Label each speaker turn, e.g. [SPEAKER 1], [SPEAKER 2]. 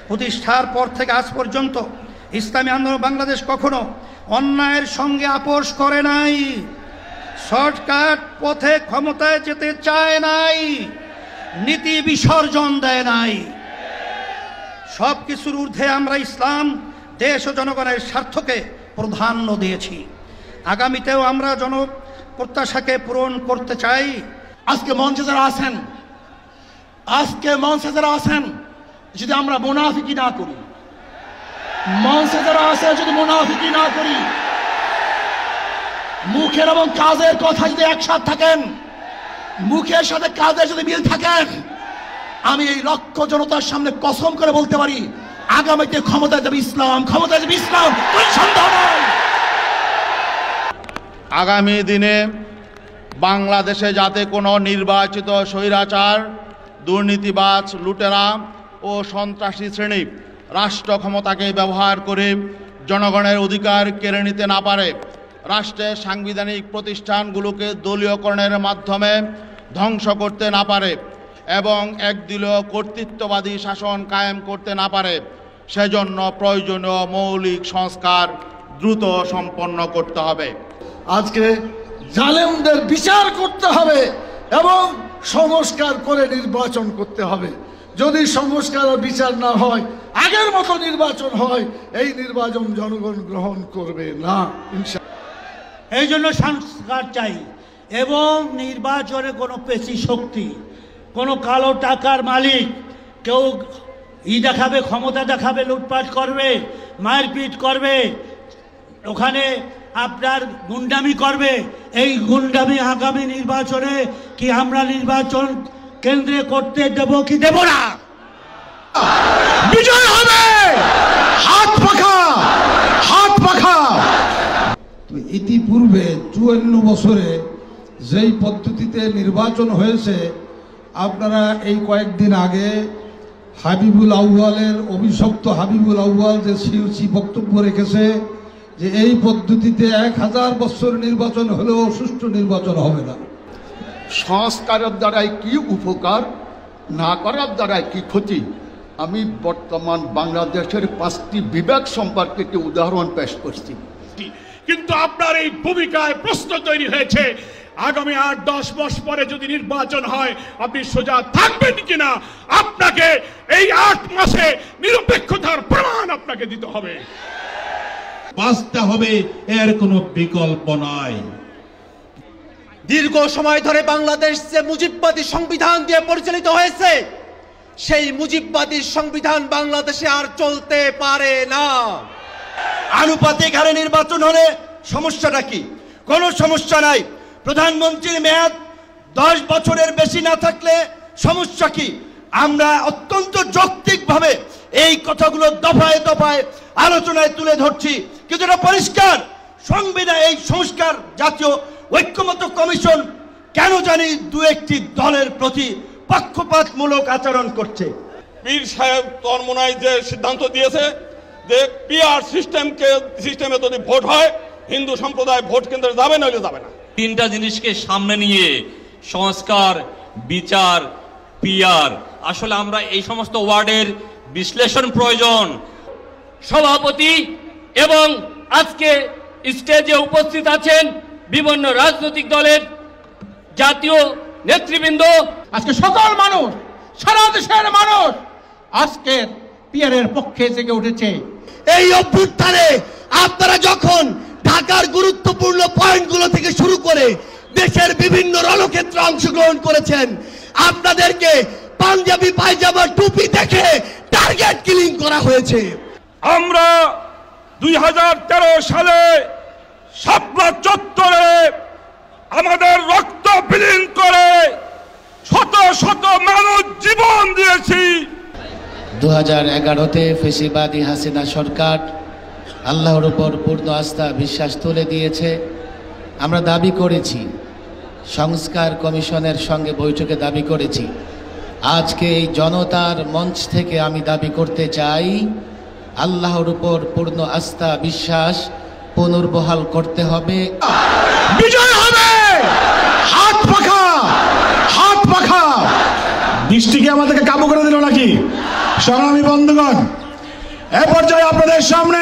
[SPEAKER 1] প্রতিষ্ঠার পর থেকে আজ পর্যন্ত ইসলামী আন্দোলন বাংলাদেশ কখনো অন্যায়ের সঙ্গে আপোষ করে নাই, শর্টকাট পথে ক্ষমতায় যেতে চায় নাই, নীতি বিসর্জন দেয় নাই। সব কিছুর ঊর্ধ্বে আমরা ইসলাম, দেশ ও জনগণের স্বার্থকে প্রাধান্য দিয়েছি। আগামীতেও আমরা জনপ্রত্যাশাকে পূরণ করতে চাই।
[SPEAKER 2] আজকে মঞ্চে যারা আছেন যদি আমরা মুনাফিকি না করি, মঞ্চে যারা আছে যদি মুনাফিকি না করি, মুখের এবং কাজের কথা যদি একসাথে থাকেন, মুখের সাথে কাজের যদি মিল থাকেন, আমি এই লক্ষ জনতার সামনে কসম করে বলতে পারি আগামীতে ক্ষমতায় যাবে ইসলাম, ক্ষমতায় যাবে ইসলাম, কোনো সন্দেহ নাই।
[SPEAKER 3] আগামী দিনে বাংলাদেশে যাতে কোনো নির্বাচিত স্বৈরাচার, দুর্নীতিবাজ, লুটেরা ও সন্ত্রাসী শ্রেণী রাষ্ট্র ক্ষমতাকে ব্যবহার করে জনগণের অধিকার কেড়ে নিতে না পারে, রাষ্ট্রের সাংবিধানিক প্রতিষ্ঠানগুলোকে দলীয়করণের মাধ্যমে ধ্বংস করতে না পারে এবং একদলীয় কর্তৃত্ববাদী শাসন কায়েম করতে না পারে, সেজন্য প্রয়োজনীয় মৌলিক সংস্কার দ্রুত সম্পন্ন করতে হবে।
[SPEAKER 2] আজকে জালেমদের বিচার করতে হবে এবং সংস্কার করে নির্বাচন করতে হবে। যদি সংস্কার আর বিচার না হয়, আগের মতো নির্বাচন হয়, এই নির্বাচন জনগণ গ্রহণ করবে না ইনশাআল্লাহ।
[SPEAKER 4] এই জন্য সংস্কার চাই এবং নির্বাচনে কোনো পেশি শক্তি, কোনো কালো টাকার মালিক কেউ দেখাবে, ক্ষমতা দেখাবে, লুটপাট করবে, মারপিট করবে, ওখানে আপনার গুন্ডামি করবে, এই গুন্ডামি আগামী নির্বাচনে কি আমরা নির্বাচন কেন্দ্রে করতে দেব কি দেব না?
[SPEAKER 2] বিজয় হবে হাত পাখা, হাত পাখা।
[SPEAKER 5] ইতিপূর্বে 54 বছরে যেই পদ্ধতিতে নির্বাচন হয়েছে, আপনারা এই কয়েকদিন আগে হাবিবুল আউয়ালের, অভিশপ্ত হাবিবুল আউয়াল যে সিউসি বক্তব্য রেখেছে যে এই পদ্ধতিতে 1000 বছর নির্বাচন হলেও সুষ্ঠু নির্বাচন হবে না।
[SPEAKER 6] সংস্কারের দ্বারাই কি উপকার, না করার দ্বারাই কি ক্ষতি, আমি বর্তমান বাংলাদেশের 5টি বিভাগ সম্পর্কে একটি উদাহরণ পেশ করছি।
[SPEAKER 7] কিন্তু আপনার এই ভূমিকায় প্রশ্ন তৈরি হয়েছে, আগামী 8-10 মাস পরে যদি নির্বাচন হয় আপনি সোজা থাকবেন কিনা? আপনাকে এই 8 মাসে নিরপেক্ষতার প্রমাণ আপনাকে দিতে হবে,
[SPEAKER 8] বাঁচতে হবে, এর কোনো বিকল্প নাই।
[SPEAKER 9] দীর্ঘ সময় ধরে বাংলাদেশ যে মুজিববাদী সংবিধান দিয়ে পরিচালিত হয়েছে, সেই মুজিববাদী সংবিধান বাংলাদেশে আর চলতে পারে না।
[SPEAKER 2] আনুপাতিক হারে নির্বাচন হলে সমস্যাটা কি? কোনো সমস্যা নাই। প্রধানমন্ত্রীর মেয়াদ 10 বছরের বেশি না থাকলে সমস্যা কি? আমরা অত্যন্ত যৌক্তিকভাবে এই কথাগুলো দফায় দফায় আলোচনায় তুলে ধরছি, কিন্তু এটা পরিষ্কার সংবিধান, এই সংস্কার জাতীয় ঐক্যমত্য কমিশন কেন জানি 2-1টি দলের প্রতি পক্ষপাতমূলক আচরণ করছে।
[SPEAKER 7] পীর সাহেব তরমোনায় যে সিদ্ধান্ত দিয়েছে যে পিআর সিস্টেমে যদি ভোট হয় হিন্দু সম্প্রদায় ভোট কেন্দ্রে যাবে, নইলে যাবে না।
[SPEAKER 10] 3টা জিনিসকে সামনে নিয়ে সংস্কার, বিচার, পিআর, আসলে আমরা এই সমস্ত ওয়ার্ডের বিশ্লেষণ প্রয়োজন। সভাপতি এবং আজকে স্টেজে উপস্থিত আছেন বিভিন্ন রাজনৈতিক দলের জাতীয় নেতৃবৃন্দ,
[SPEAKER 11] আজকে সকল মানুষ, সারা দেশের মানুষ আজকে পিআরের পক্ষে জেগে উঠেছে।
[SPEAKER 2] এই অভ্যুত্থানে আপনারা যখন ঢাকার গুরুত্বপূর্ণ পয়েন্টগুলো থেকে শুরু করে দেশের বিভিন্ন রণক্ষেত্রে অংশগ্রহণ করেছেন, আপনাদেরকে পাঞ্জাবি পায়জামা টুপি দেখে টার্গেট কিলিং করা হয়েছে।
[SPEAKER 7] আমরা 2013 সালে শাপলা চত্বরে আমাদের রক্ত বিলীন করে শত শত মানুষ জীবন দিয়েছি।
[SPEAKER 12] 2011-তে ফেসিবাদী হাসিনা সরকার আল্লাহর উপর পূর্ণ আস্থা বিশ্বাস তুলে দিয়েছে। আমরা দাবি করেছি, সংস্কার কমিশনের সঙ্গে বৈঠকে দাবি করেছি। আজকে এই জনতার মঞ্চ থেকে আমি দাবি করতে চাই, আল্লাহর উপর পূর্ণ আস্থা বিশ্বাস পুনর্বহাল করতে হবে।
[SPEAKER 2] বিজয় হবে হাত পাখা, হাত পাখা। বৃষ্টি কি আমাদেরকে কাবু করে দিল নাকি?
[SPEAKER 13] সংগ্রামী বন্ধুগণ, এ পর্যায়ে আপনাদের সামনে